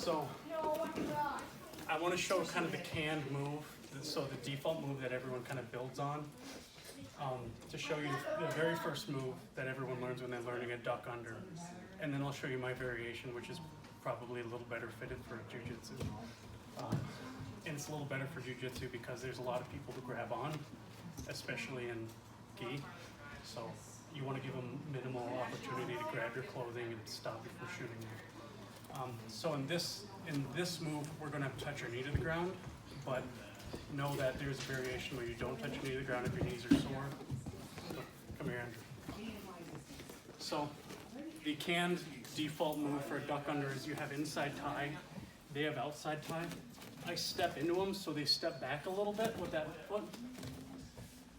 So I want to show kind of the canned move, so the default move that everyone kind of builds on. To show you the very first move that everyone learns when they're learning a duck under. And then I'll show you my variation, which is probably a little better fitted for jiu-jitsu. And it's a little better for jiu-jitsu because there's a lot of people to grab on, especially in gi. So you want to give them minimal opportunity to grab your clothing and stop you from shooting you. So in this move, we're going to touch our knee to the ground, but know that there's a variation where you don't touch your knee to the ground if your knees are sore. Come here, Andrew. So the canned default move for a duck under is you have inside tie, they have outside tie. I step into them so they step back a little bit with that foot,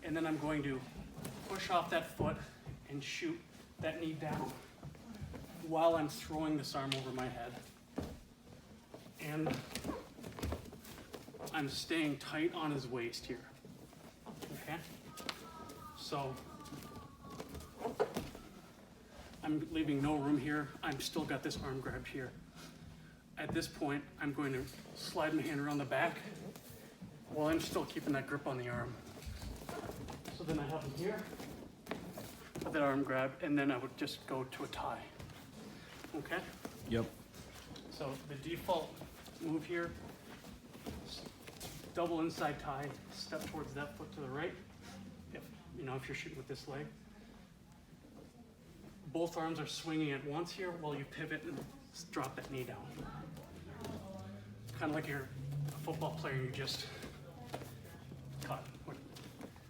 and then I'm going to push off that foot and shoot that knee down while I'm throwing this arm over my head. And I'm staying tight on his waist here, okay? So I'm leaving no room here. I'm still got this arm grabbed here. At this point, I'm going to slide my hand around the back while I'm still keeping that grip on the arm. So then I have him here, with that arm grab, and then I would just go to a tie, okay? Yep. So the default move here, double inside tie, step towards that foot to the right. If you're shooting with this leg. Both arms are swinging at once here while you pivot and drop that knee down. Kind of like you're a football player, you just cut.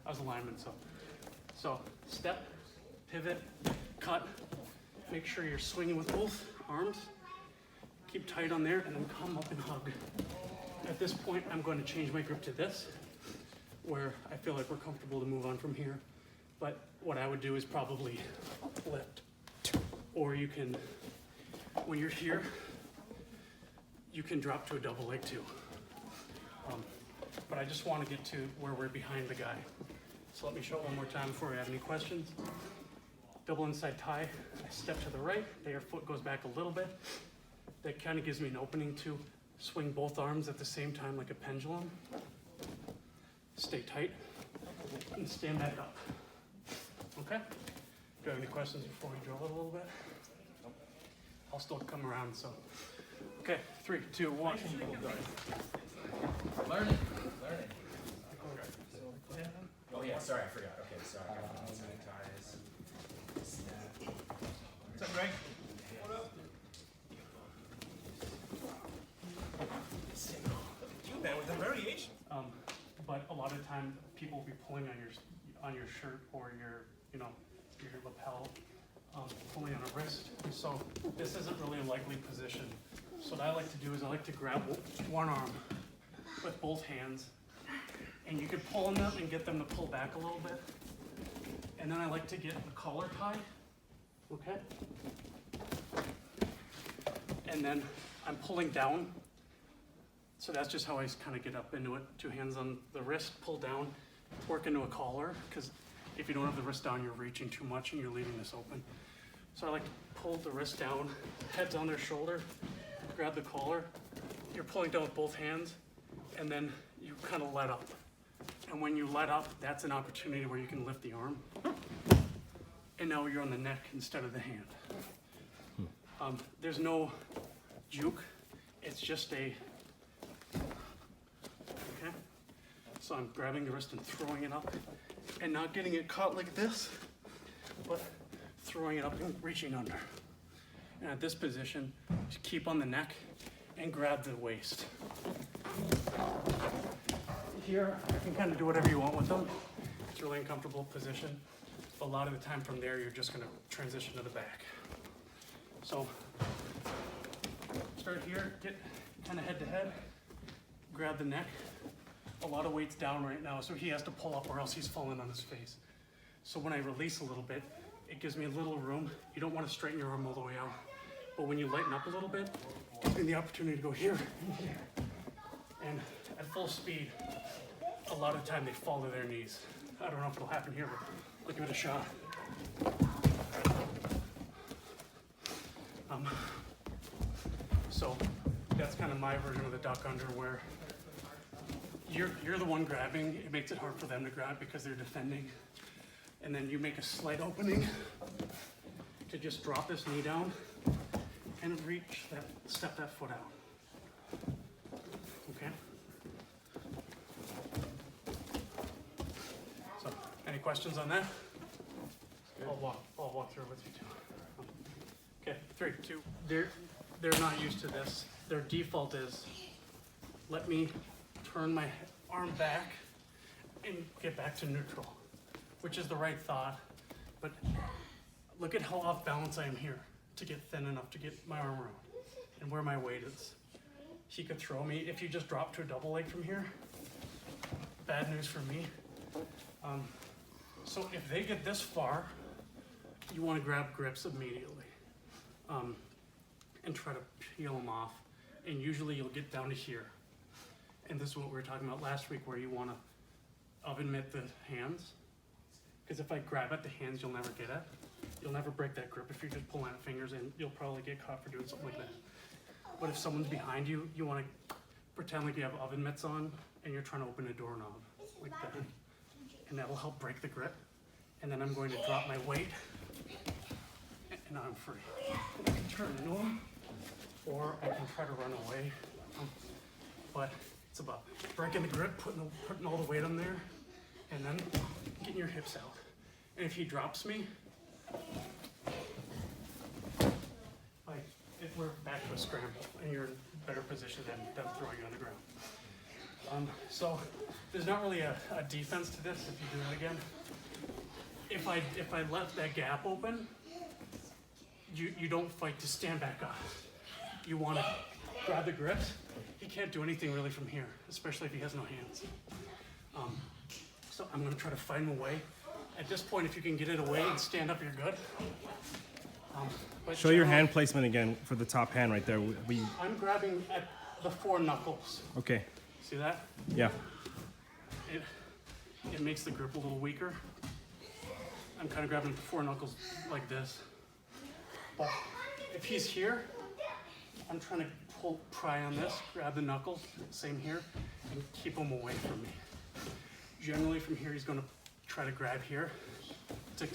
I was a lineman, so step, pivot, cut. Make sure you're swinging with both arms. Keep tight on there and then come up and hug. At this point, I'm going to change my grip to this, where I feel like we're comfortable to move on from here. But what I would do is probably lift. Or you can, when you're here, you can drop to a double leg too. But I just want to get to where we're behind the guy. So let me show it one more time before we have any questions. Double inside tie, I step to the right, their foot goes back a little bit. That kind of gives me an opening to swing both arms at the same time like a pendulum. Stay tight and stand back up. Okay? Do you have any questions before we drill it a little bit? I'll still come around, so. Okay, 3, 2, 1. Learning. Oh yeah, sorry, I forgot. Okay, sorry. Inside ties. What's up, Greg? What up? You man with the variation. But a lot of time people will be pulling on your shirt or your lapel, pulling on a wrist. So this isn't really a likely position. So what I like to do is I like to grab one arm with both hands, and you can pull on them and get them to pull back a little bit. And then I like to get the collar tie, okay? And then I'm pulling down. So that's just how I kind of get up into it. 2 hands on the wrist, pull down, work into a collar, because if you don't have the wrist down, you're reaching too much and you're leaving this open. So I like to pull the wrist down, head's on their shoulder, grab the collar. You're pulling down with both hands, and then you kind of let up. And when you let up, that's an opportunity where you can lift the arm. And now you're on the neck instead of the hand. There's no juke, it's just a, okay? So I'm grabbing the wrist and throwing it up, and not getting it caught like this, but throwing it up and reaching under. And at this position, just keep on the neck and grab the waist. Here, you can kind of do whatever you want with them. It's a really uncomfortable position. But a lot of the time from there, you're just gonna transition to the back. So, start here, get kind of head to head, grab the neck. A lot of weight's down right now, so he has to pull up or else he's falling on his face. So when I release a little bit, it gives me a little room. You don't want to straighten your arm all the way out. But when you lighten up a little bit, it gives me the opportunity to go here and here. And at full speed, a lot of time they fall to their knees. I don't know if it'll happen here, but we'll give it a shot. So that's kind of my version of the duck under, where you're the one grabbing. It makes it hard for them to grab because they're defending. And then you make a slight opening to just drop this knee down and reach that, step that foot out. Okay? So, any questions on that? I'll walk through it with you too. Okay, 3, 2. They're not used to this. Their default is, let me turn my arm back and get back to neutral, which is the right thought. But look at how off balance I am here to get thin enough to get my arm around and where my weight is. He could throw me. If you just drop to a double leg from here, bad news for me. So if they get this far, you want to grab grips immediately and try to peel them off. And usually you'll get down to here. And this is what we were talking about last week, where you want to oven mitt the hands. Because if I grab at the hands, you'll never get it. You'll never break that grip if you're just pulling at fingers, and you'll probably get caught for doing something like that. But if someone's behind you, you want to pretend like you have oven mitts on and you're trying to open a doorknob like that. And that will help break the grip. And then I'm going to drop my weight and I'm free. And I can turn into them, or I can try to run away. But it's about breaking the grip, putting all the weight on there, and then getting your hips out. And if he drops me, we're back to a scramble, and you're in a better position than them throwing you on the ground. So there's not really a defense to this if you do it again. If I left that gap open, you don't fight to stand back up. You want to grab the grips. He can't do anything really from here, especially if he has no hands. So I'm going to try to fight him away. At this point, if you can get it away and stand up, you're good. But Show your hand placement again for the top hand right there. I'm grabbing at the 4 knuckles. Okay. See that? Yeah. It makes the grip a little weaker. I'm kind of grabbing at the 4 knuckles like this. But if he's here, I'm trying to pry on this, grab the knuckles, same here, and keep him away from me. Generally from here, he's going to try to grab here to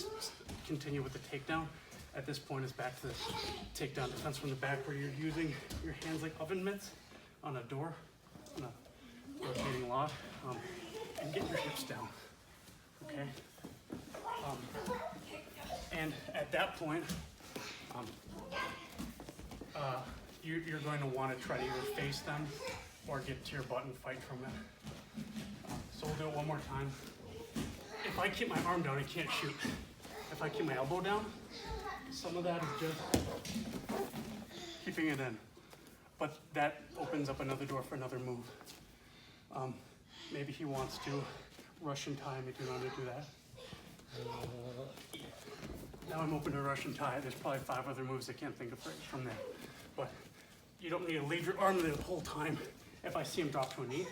continue with the takedown. At this point, it's back to the takedown defense from the back, where you're using your hands like oven mitts on a door, on a rotating lot, and get your hips down, okay? And at that point, you're going to want to try to either face them or get to your butt and fight from it. So we'll do it one more time. If I keep my arm down, he can't shoot. If I keep my elbow down, some of that is just keeping it in. But that opens up another door for another move. Maybe he wants to Russian tie me, do you want to do that? Now I'm open to Russian tie. There's probably 5 other moves I can't think of from there. But you don't need to leave your arm there the whole time if I see him drop to a knee.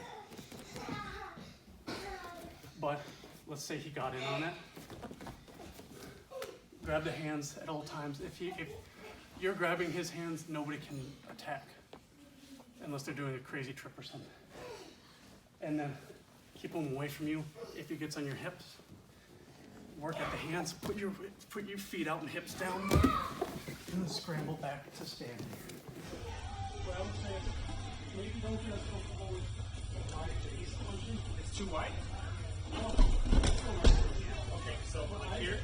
But let's say he got in on it. Grab the hands at all times. If you're grabbing his hands, nobody can attack unless they're doing a crazy trip or something. And then keep him away from you. If he gets on your hips, work at the hands. Put your feet out and hips down, and then scramble back to stand. What I would say, maybe don't feel as comfortable with the wide base punching. It's too wide? No. Okay, so here.